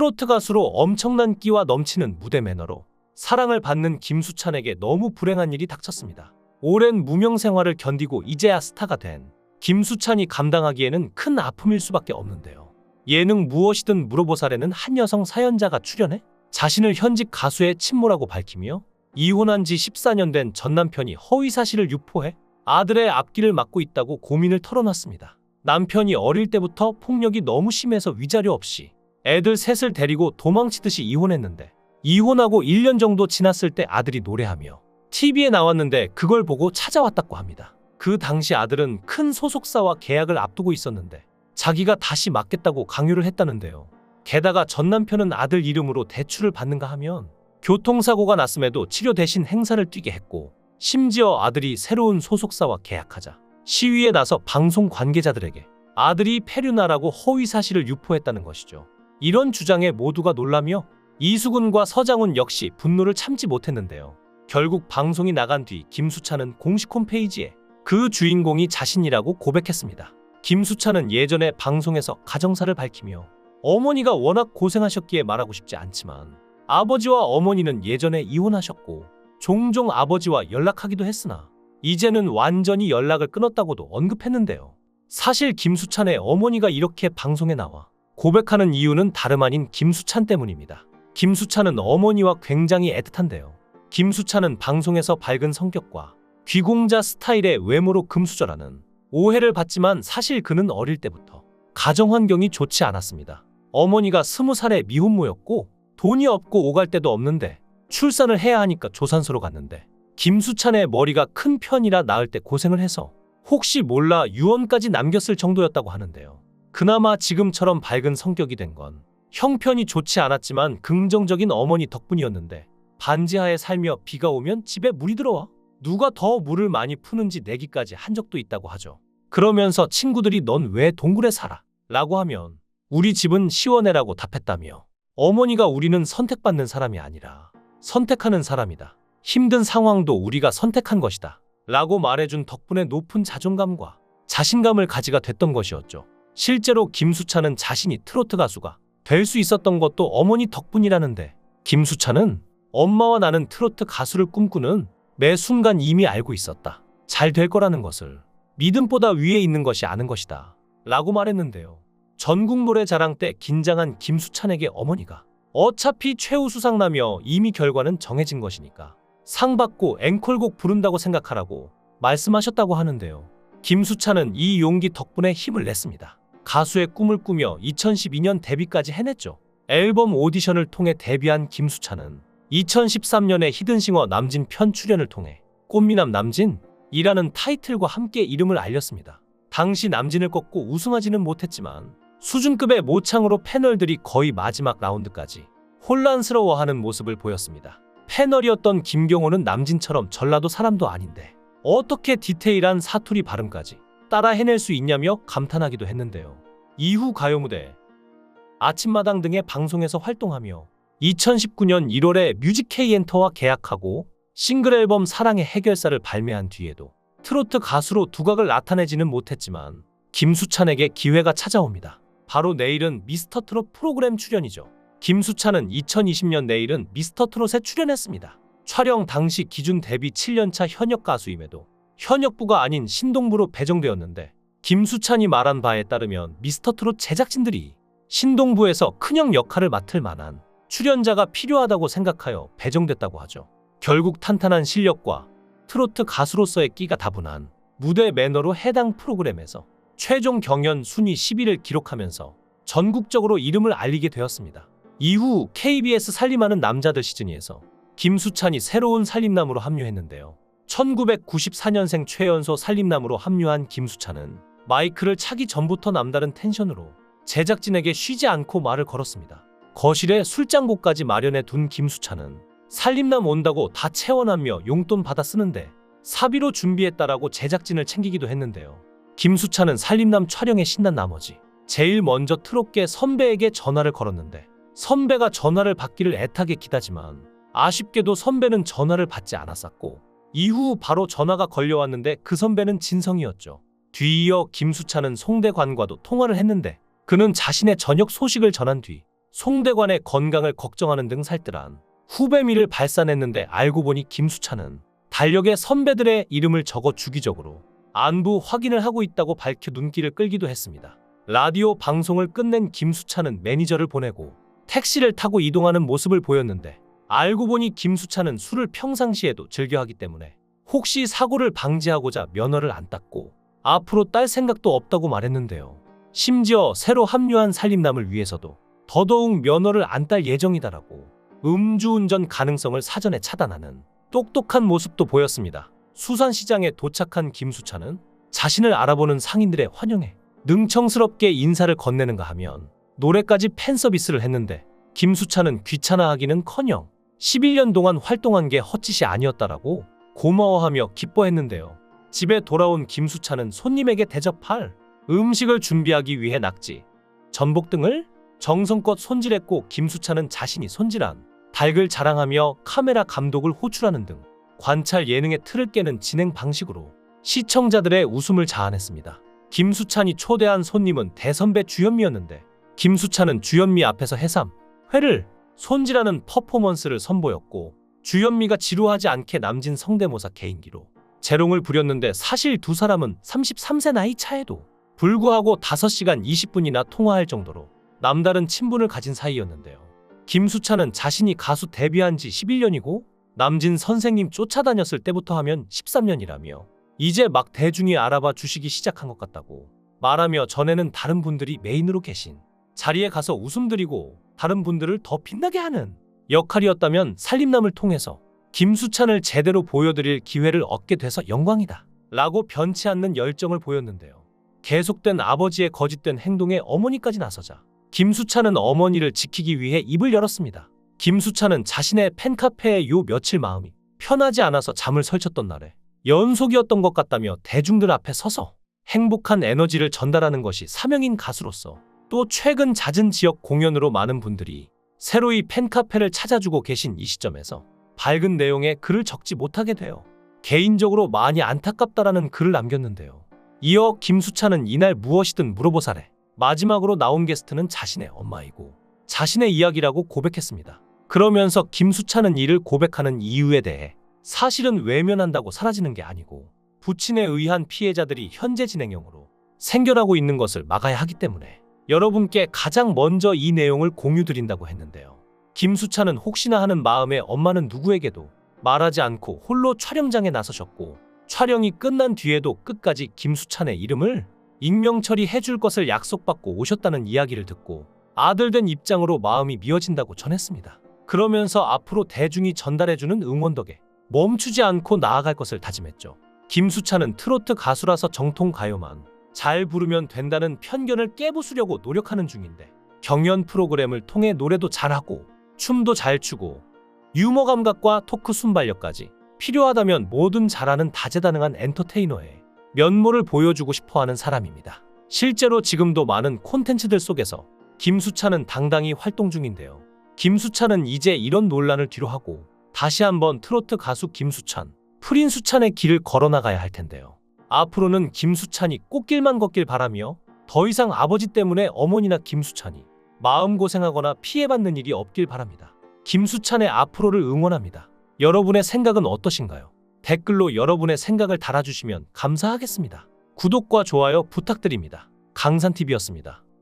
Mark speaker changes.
Speaker 1: 트로트 가수로 엄청난 끼와 넘치는 무대 매너로 사랑을 받는 김수찬에게 너무 불행한 일이 닥쳤습니다. 오랜 무명 생활을 견디고 이제야 스타가 된 김수찬이 감당하기에는 큰 아픔일 수밖에 없는데요. 예능 무엇이든 물어보살에는 한 여성 사연자가 출연해 자신을 현직 가수의 친모라고 밝히며 이혼한 지 14년 된 전 남편이 허위 사실을 유포해 아들의 앞길을 막고 있다고 고민을 털어놨습니다. 남편이 어릴 때부터 폭력이 너무 심해서 위자료 없이 애들 셋을 데리고 도망치듯이 이혼했는데 이혼하고 1년 정도 지났을 때 아들이 노래하며 TV에 나왔는데 그걸 보고 찾아왔다고 합니다. 그 당시 아들은 큰 소속사와 계약을 앞두고 있었는데 자기가 다시 맡겠다고 강요를 했다는데요. 게다가 전 남편은 아들 이름으로 대출을 받는가 하면 교통사고가 났음에도 치료 대신 행사를 뛰게 했고 심지어 아들이 새로운 소속사와 계약하자 시위에 나서 방송 관계자들에게 아들이 폐륜아라고 허위 사실을 유포했다는 것이죠. 이런 주장에 모두가 놀라며 이수근과 서장훈 역시 분노를 참지 못했는데요. 결국 방송이 나간 뒤 김수찬은 공식 홈페이지에 그 주인공이 자신이라고 고백했습니다. 김수찬은 예전에 방송에서 가정사를 밝히며 어머니가 워낙 고생하셨기에 말하고 싶지 않지만 아버지와 어머니는 예전에 이혼하셨고 종종 아버지와 연락하기도 했으나 이제는 완전히 연락을 끊었다고도 언급했는데요. 사실 김수찬의 어머니가 이렇게 방송에 나와 고백하는 이유는 다름 아닌 김수찬 때문입니다. 김수찬은 어머니와 굉장히 애틋한데요. 김수찬은 방송에서 밝은 성격과 귀공자 스타일의 외모로 금수저라는 오해를 받지만 사실 그는 어릴 때부터 가정 환경이 좋지 않았습니다. 어머니가 20살에 미혼모였고 돈이 없고 오갈 데도 없는데 출산을 해야 하니까 조산소로 갔는데 김수찬의 머리가 큰 편이라 낳을 때 고생을 해서 혹시 몰라 유언까지 남겼을 정도였다고 하는데요. 그나마 지금처럼 밝은 성격이 된 건 형편이 좋지 않았지만 긍정적인 어머니 덕분이었는데 반지하에 살며 비가 오면 집에 물이 들어와 누가 더 물을 많이 푸는지 내기까지 한 적도 있다고 하죠. 그러면서 친구들이 넌 왜 동굴에 살아? 라고 하면 우리 집은 시원해라고 답했다며 어머니가 우리는 선택받는 사람이 아니라 선택하는 사람이다. 힘든 상황도 우리가 선택한 것이다. 라고 말해준 덕분에 높은 자존감과 자신감을 가지게 됐던 것이었죠. 실제로 김수찬은 자신이 트로트 가수가 될 수 있었던 것도 어머니 덕분이라는데 김수찬은 엄마와 나는 트로트 가수를 꿈꾸는 매 순간 이미 알고 있었다. 잘 될 거라는 것을 믿음보다 위에 있는 것이 아는 것이다. 라고 말했는데요. 전국 노래자랑 때 긴장한 김수찬에게 어머니가 어차피 최우수상라며 이미 결과는 정해진 것이니까 상 받고 앵콜곡 부른다고 생각하라고 말씀하셨다고 하는데요. 김수찬은 이 용기 덕분에 힘을 냈습니다. 가수의 꿈을 꾸며 2012년 데뷔까지 해냈죠. 앨범 오디션을 통해 데뷔한 김수찬은 2013년에 히든싱어 남진 편 출연을 통해 꽃미남 남진이라는 타이틀과 함께 이름을 알렸습니다. 당시 남진을 꺾고 우승하지는 못했지만 수준급의 모창으로 패널들이 거의 마지막 라운드까지 혼란스러워하는 모습을 보였습니다. 패널이었던 김경호는 남진처럼 전라도 사람도 아닌데 어떻게 디테일한 사투리 발음까지 따라 해낼 수 있냐며 감탄하기도 했는데요. 이후 가요무대, 아침마당 등의 방송에서 활동하며 2019년 1월에 뮤직K엔터와 계약하고 싱글 앨범 사랑의 해결사를 발매한 뒤에도 트로트 가수로 두각을 나타내지는 못했지만 김수찬에게 기회가 찾아옵니다. 바로 내일은 미스터트롯 프로그램 출연이죠. 김수찬은 2020년 내일은 미스터트롯에 출연했습니다. 촬영 당시 기준 데뷔 7년차 현역 가수임에도 현역부가 아닌 신동부로 배정되었는데 김수찬이 말한 바에 따르면 미스터트롯 제작진들이 신동부에서 큰형 역할을 맡을 만한 출연자가 필요하다고 생각하여 배정됐다고 하죠. 결국 탄탄한 실력과 트로트 가수로서의 끼가 다분한 무대 매너로 해당 프로그램에서 최종 경연 순위 10위를 기록하면서 전국적으로 이름을 알리게 되었습니다. 이후 KBS 살림하는 남자들 시즌2에서 김수찬이 새로운 살림남으로 합류했는데요. 1994년생 최연소 살림남으로 합류한 김수찬은 마이크를 차기 전부터 남다른 텐션으로 제작진에게 쉬지 않고 말을 걸었습니다. 거실에 술장고까지 마련해 둔 김수찬은 살림남 온다고 다 채워놨며 용돈 받아 쓰는데 사비로 준비했다라고 제작진을 챙기기도 했는데요. 김수찬은 살림남 촬영에 신난 나머지 제일 먼저 트롯계 선배에게 전화를 걸었는데 선배가 전화를 받기를 애타게 기다지만 아쉽게도 선배는 전화를 받지 않았었고 이후 바로 전화가 걸려왔는데 그 선배는 진성이었죠. 뒤이어 김수찬은 송대관과도 통화를 했는데 그는 자신의 저녁 소식을 전한 뒤 송대관의 건강을 걱정하는 등 살뜰한 후배미를 발산했는데 알고 보니 김수찬은 달력에 선배들의 이름을 적어 주기적으로 안부 확인을 하고 있다고 밝혀 눈길을 끌기도 했습니다. 라디오 방송을 끝낸 김수찬은 매니저를 보내고 택시를 타고 이동하는 모습을 보였는데 알고 보니 김수찬은 술을 평상시에도 즐겨하기 때문에 혹시 사고를 방지하고자 면허를 안 땄고 앞으로 딸 생각도 없다고 말했는데요. 심지어 새로 합류한 살림남을 위해서도 더더욱 면허를 안 딸 예정이다라고 음주운전 가능성을 사전에 차단하는 똑똑한 모습도 보였습니다. 수산시장에 도착한 김수찬은 자신을 알아보는 상인들의 환영에 능청스럽게 인사를 건네는가 하면 노래까지 팬 서비스를 했는데 김수찬은 귀찮아하기는커녕 11년 동안 활동한 게 헛짓이 아니었다라고 고마워하며 기뻐했는데요. 집에 돌아온 김수찬은 손님에게 대접할 음식을 준비하기 위해 낙지, 전복 등을 정성껏 손질했고 김수찬은 자신이 손질한 닭을 자랑하며 카메라 감독을 호출하는 등 관찰 예능의 틀을 깨는 진행 방식으로 시청자들의 웃음을 자아냈습니다. 김수찬이 초대한 손님은 대선배 주현미였는데 김수찬은 주현미 앞에서 해삼, 회를 손질하는 퍼포먼스를 선보였고 주현미가 지루하지 않게 남진 성대모사 개인기로 재롱을 부렸는데 사실 두 사람은 33세 나이 차에도 불구하고 5시간 20분이나 통화할 정도로 남다른 친분을 가진 사이였는데요. 김수찬은 자신이 가수 데뷔한 지 11년이고 남진 선생님 쫓아다녔을 때부터 하면 13년이라며 이제 막 대중이 알아봐 주시기 시작한 것 같다고 말하며 전에는 다른 분들이 메인으로 계신 자리에 가서 웃음 드리고 다른 분들을 더 빛나게 하는 역할이었다면 살림남을 통해서 김수찬을 제대로 보여드릴 기회를 얻게 돼서 영광이다 라고 변치 않는 열정을 보였는데요. 계속된 아버지의 거짓된 행동에 어머니까지 나서자 김수찬은 어머니를 지키기 위해 입을 열었습니다. 김수찬은 자신의 팬카페에 요 며칠 마음이 편하지 않아서 잠을 설쳤던 날에 연속이었던 것 같다며 대중들 앞에 서서 행복한 에너지를 전달하는 것이 사명인 가수로서 또 최근 잦은 지역 공연으로 많은 분들이 새로이 팬카페를 찾아주고 계신 이 시점에서 밝은 내용의 글을 적지 못하게 되어 개인적으로 많이 안타깝다라는 글을 남겼는데요. 이어 김수찬은 이날 무엇이든 물어보사래 마지막으로 나온 게스트는 자신의 엄마이고 자신의 이야기라고 고백했습니다. 그러면서 김수찬은 이를 고백하는 이유에 대해 사실은 외면한다고 사라지는 게 아니고 부친에 의한 피해자들이 현재 진행형으로 생겨나고 있는 것을 막아야 하기 때문에 여러분께 가장 먼저 이 내용을 공유드린다고 했는데요. 김수찬은 혹시나 하는 마음에 엄마는 누구에게도 말하지 않고 홀로 촬영장에 나서셨고 촬영이 끝난 뒤에도 끝까지 김수찬의 이름을 익명 처리해줄 것을 약속받고 오셨다는 이야기를 듣고 아들된 입장으로 마음이 미어진다고 전했습니다. 그러면서 앞으로 대중이 전달해주는 응원 덕에 멈추지 않고 나아갈 것을 다짐했죠. 김수찬은 트로트 가수라서 정통 가요만 잘 부르면 된다는 편견을 깨부수려고 노력하는 중인데 경연 프로그램을 통해 노래도 잘하고 춤도 잘 추고 유머 감각과 토크 순발력까지 필요하다면 뭐든 잘하는 다재다능한 엔터테이너의 면모를 보여주고 싶어하는 사람입니다. 실제로 지금도 많은 콘텐츠들 속에서 김수찬은 당당히 활동 중인데요. 김수찬은 이제 이런 논란을 뒤로하고 다시 한번 트로트 가수 김수찬, 프린수찬의 길을 걸어나가야 할 텐데요. 앞으로는 김수찬이 꽃길만 걷길 바라며 더 이상 아버지 때문에 어머니나 김수찬이 마음고생하거나 피해받는 일이 없길 바랍니다. 김수찬의 앞으로를 응원합니다. 여러분의 생각은 어떠신가요? 댓글로 여러분의 생각을 달아주시면 감사하겠습니다. 구독과 좋아요 부탁드립니다. 강산TV였습니다.